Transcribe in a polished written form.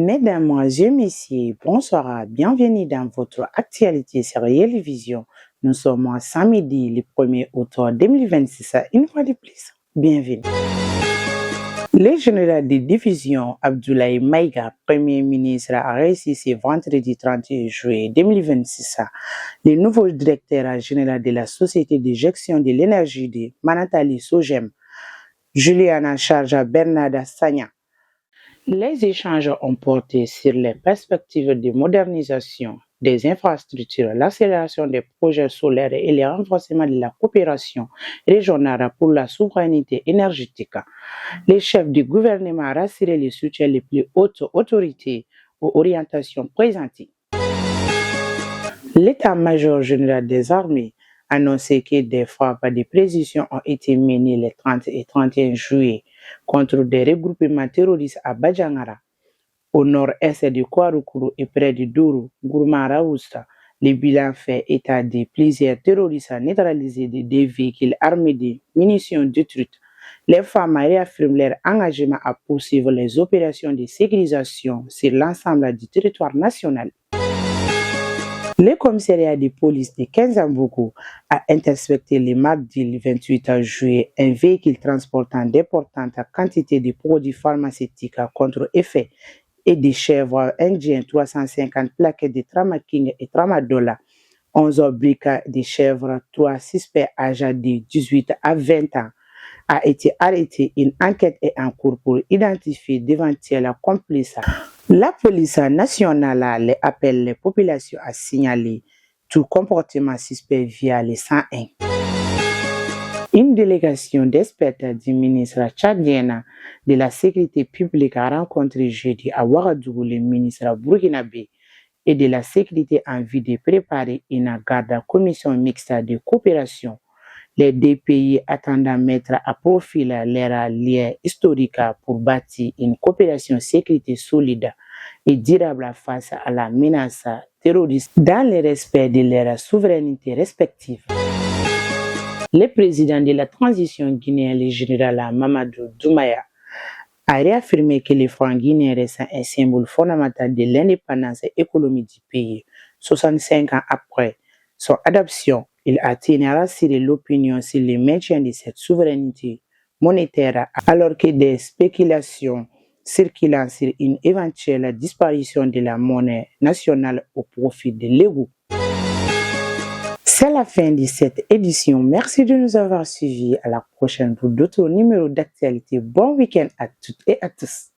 Mesdames et messieurs, bonsoir, bienvenue dans votre actualité sur Yellow Vision. Nous sommes à samedi, le 1er août 2026. Une fois de plus, bienvenue. Le général de division Abdoulaye Maïga, Premier ministre, a réussi ce vendredi 31 juillet 2026 le nouveau directeur général de la Société de gestion de l'énergie de Manatali Sogem, Juliana Charja Bernarda Sagna. Les échanges ont porté sur les perspectives de modernisation des infrastructures, l'accélération des projets solaires et le renforcement de la coopération régionale pour la souveraineté énergétique. Les chefs du gouvernement ont rassuré le soutien les plus hautes autorités aux orientations présentées. L'état-major général des armées a annoncé que des frappes de précision ont été menées les 30 et 31 juillet contre des regroupements terroristes à Badjangara, au nord-est de Kouaroukourouou et près de Dourou, Gourmara-Ousta. Le bilan fait état de plusieurs terroristes neutralisés, de des véhicules armés de munitions détruites. Les femmes réaffirment leur engagement à poursuivre les opérations de sécurisation sur l'ensemble du territoire national. Le commissariat de police de Kenzambougou a intercepté le mardi 28 juillet un véhicule transportant d'importantes quantités de produits pharmaceutiques contre effet et de chèvres indiens 350 plaquettes de Tramaking et Tramadola, 11 briques de chèvres, 3 suspects âgés de 18 à 20 ans a été arrêté. Une enquête est en cours pour identifier d'éventuels complices. La police nationale appelle les populations à signaler tout comportement suspect via les 101. Une délégation d'experts du ministre tchadien de la Sécurité publique a rencontré jeudi à Ouagadougou le ministre burkinabé et de la Sécurité en vue de préparer une garde commission mixte de coopération. Les deux pays attendant mettre à profit leurs liens historiques pour bâtir une coopération sécurité solide et durable face à la menace terroriste dans le respect de leurs souverainetés respectives. Le président de la transition guinéenne, le général Mamadou Doumbouya, a réaffirmé que le franc guinéen reste un symbole fondamental de l'indépendance économique du pays. 65 ans après son adoption, il a tenu à rassurer l'opinion sur le maintien de cette souveraineté monétaire alors que des spéculations circulant sur une éventuelle disparition de la monnaie nationale au profit de l'ego. C'est la fin de cette édition. Merci de nous avoir suivis. À la prochaine pour d'autres numéros d'actualité. Bon week-end à toutes et à tous.